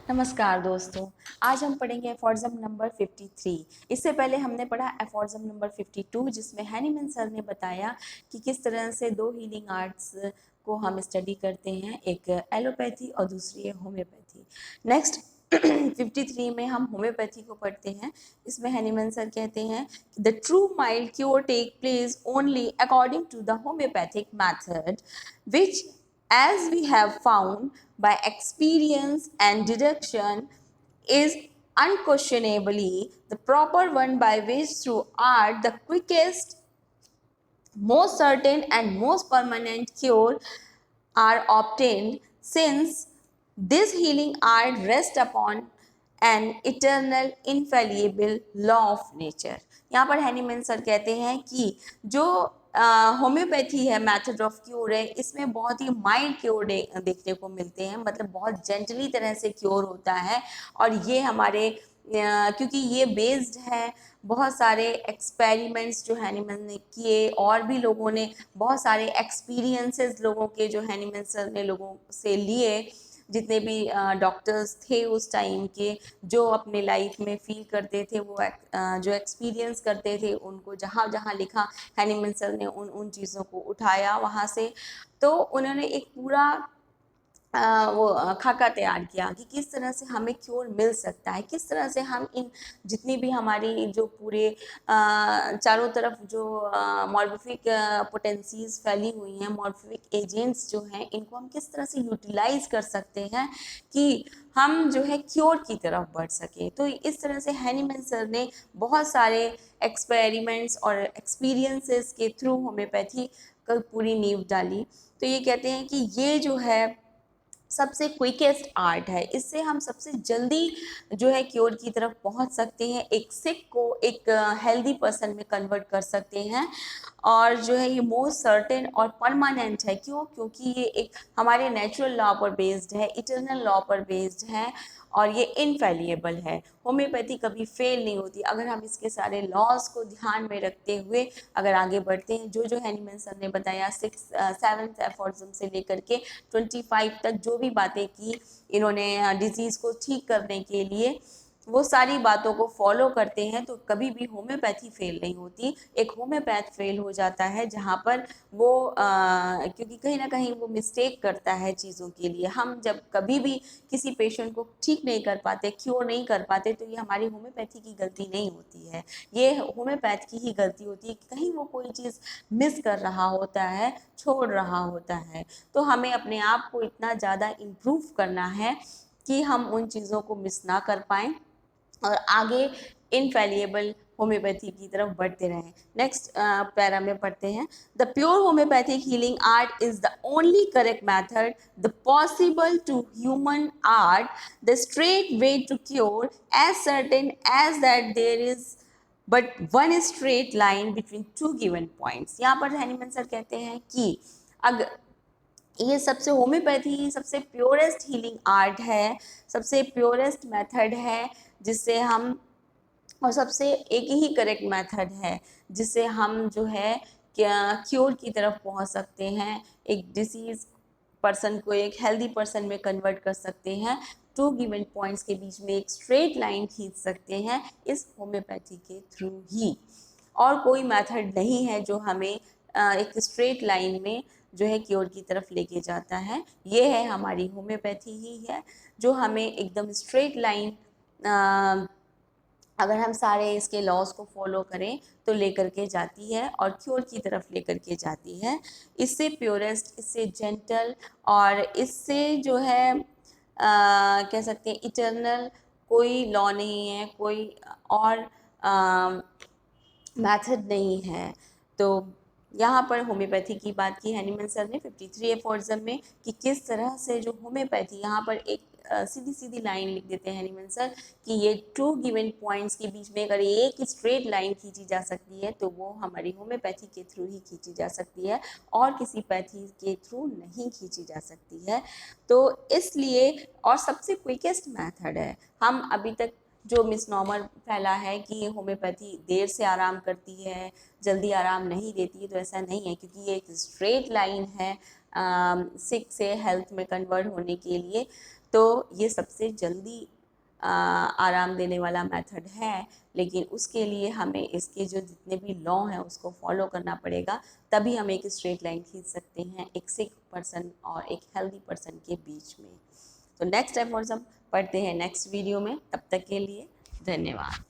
नमस्कार दोस्तों। आज हम पढ़ेंगे एफॉर्ज़म नंबर 53। इससे पहले हमने पढ़ा एफॉर्ज़म नंबर 52 जिसमें हैनीमैन सर ने बताया कि किस तरह से दो हीलिंग आर्ट्स को हम स्टडी करते हैं, एक एलोपैथी और दूसरी है होम्योपैथी। नेक्स्ट 53 में हम होम्योपैथी को पढ़ते हैं। इसमें हैनीमैन सर कहते हैं the true mild cure take place only according to the homoeopathic method which as we have found by experience and deduction is unquestionably the proper one by which through art the quickest, most certain and most permanent cure are obtained, since this healing art rests upon an eternal infallible law of nature। यहाँ पर Hahnemann sir कहते हैं कि जो homeopathy है, method of cure है, इसमें बहुत ही माइल्ड क्योर देखने को मिलते हैं, मतलब बहुत जेंटली तरह से क्योर होता है। और ये हमारे क्योंकि ये बेस्ड है बहुत सारे एक्सपेरिमेंट्स जो हैनीमैन ने किए, और भी लोगों ने बहुत सारे एक्सपीरियंसेस लोगों के जो हैनीमैन सर ने लोगों से लिए, जितने भी डॉक्टर्स थे उस टाइम के, जो अपने लाइफ में फील करते थे, वो जो एक्सपीरियंस करते थे, उनको जहाँ जहाँ लिखा हैनीमैन सर ने उन उन चीज़ों को उठाया वहाँ से। तो उन्होंने एक पूरा वो खाका तैयार किया कि किस तरह से हमें क्योर मिल सकता है, किस तरह से हम इन जितनी भी हमारी जो पूरे चारों तरफ जो मॉर्फिक पोटेंसीज फैली हुई हैं, मॉर्फिक एजेंट्स जो हैं, इनको हम किस तरह से यूटिलाइज कर सकते हैं कि हम जो है क्योर की तरफ बढ़ सके। तो इस तरह से हैनीमैन सर ने बहुत सारे एक्सपेरिमेंट्स और एक्सपीरियंसेस के थ्रू होम्योपैथी का पूरी नींव डाली। तो ये कहते हैं कि ये जो है सबसे क्विकेस्ट आर्ट है, इससे हम सबसे जल्दी जो है क्योर की तरफ पहुंच सकते हैं, एक सिक को एक हेल्दी पर्सन में कन्वर्ट कर सकते हैं। और जो है ये मोस्ट सर्टेन और परमानेंट है। क्यों? क्योंकि ये एक हमारे नेचुरल लॉ पर बेस्ड है, इटर्नल लॉ पर बेस्ड है, और ये इनफेलिएबल है। होम्योपैथी कभी फेल नहीं होती। अगर हम इसके सारे लॉज को ध्यान में रखते हुए अगर आगे बढ़ते हैं, जो जो हैनीमैन सर ने बताया 7th एफॉर्ज़म से लेकर के 25 तक जो भी बातें की इन्होंने डिजीज़ को ठीक करने के लिए, वो सारी बातों को फॉलो करते हैं, तो कभी भी होम्योपैथी फेल नहीं होती। एक होम्योपैथ फेल हो जाता है जहाँ पर वो क्योंकि कहीं ना कहीं वो मिस्टेक करता है चीज़ों के लिए। हम जब कभी भी किसी पेशेंट को ठीक नहीं कर पाते, क्योर नहीं कर पाते, तो ये हमारी होम्योपैथी की गलती नहीं होती है, ये होम्योपैथ की ही गलती होती है कि कहीं वो कोई चीज़ मिस कर रहा होता है, छोड़ रहा होता है। तो हमें अपने आप को इतना ज़्यादा इम्प्रूव करना है कि हम उन चीज़ों को मिस ना कर पाएँ और आगे इनफेलिएबल होम्योपैथी की तरफ बढ़ते रहें। नेक्स्ट पैरा में पढ़ते हैं the pure homoeopathic healing art is the only correct method the possible to human art the straight way to cure as certain as that there is but one straight line between two given points. यहाँ पर Hahnemann sir कहते हैं कि अगर ये सबसे homeopathy सबसे purest healing art है, सबसे प्योरेस्ट मेथड है जिससे हम, और सबसे एक ही करेक्ट मेथड है जिससे हम जो है क्योर की तरफ पहुंच सकते हैं, एक डिसीज पर्सन को एक हेल्दी पर्सन में कन्वर्ट कर सकते हैं, टू गिवन पॉइंट्स के बीच में एक स्ट्रेट लाइन खींच सकते हैं इस होम्योपैथी के थ्रू ही। और कोई मेथड नहीं है जो हमें एक स्ट्रेट लाइन में जो है क्योर की तरफ लेके जाता है। ये है हमारी होम्योपैथी ही है जो हमें एकदम स्ट्रेट लाइन, अगर हम सारे इसके लॉज को फॉलो करें तो लेकर के जाती है और क्योर की तरफ लेकर के जाती है। इससे प्योरेस्ट, इससे जेंटल और इससे जो है कह सकते हैं इटर्नल कोई लॉ नहीं है, कोई और मेथड नहीं है। तो यहाँ पर होम्योपैथी की बात की हैनीमैन सर ने 53 एफॉर्ज़म में कि किस तरह से जो होम्योपैथी, यहाँ पर एक सीधी सीधी लाइन लिख देते हैं हैनीमैन सर कि ये टू गिवन पॉइंट्स के बीच में अगर एक स्ट्रेट लाइन खींची जा सकती है तो वो हमारी होम्योपैथी के थ्रू ही खींची जा सकती है और किसी पैथी के थ्रू नहीं खींची जा सकती है। तो इसलिए, और सबसे क्विकेस्ट मेथड है। हम अभी तक जो मिसनॉमर फैला है कि होम्योपैथी देर से आराम करती है, जल्दी आराम नहीं देती है, तो ऐसा नहीं है, क्योंकि ये एक स्ट्रेट लाइन है सिक से हेल्थ में कन्वर्ट होने के लिए। तो ये सबसे जल्दी आराम देने वाला मेथड है, लेकिन उसके लिए हमें इसके जो जितने भी लॉ हैं उसको फॉलो करना पड़ेगा, तभी हम एक स्ट्रेट लाइन खींच सकते हैं एक सिक पर्सन और एक हेल्दी पर्सन के बीच में। तो नेक्स्ट एफॉर्म पढ़ते हैं नेक्स्ट वीडियो में, तब तक के लिए धन्यवाद।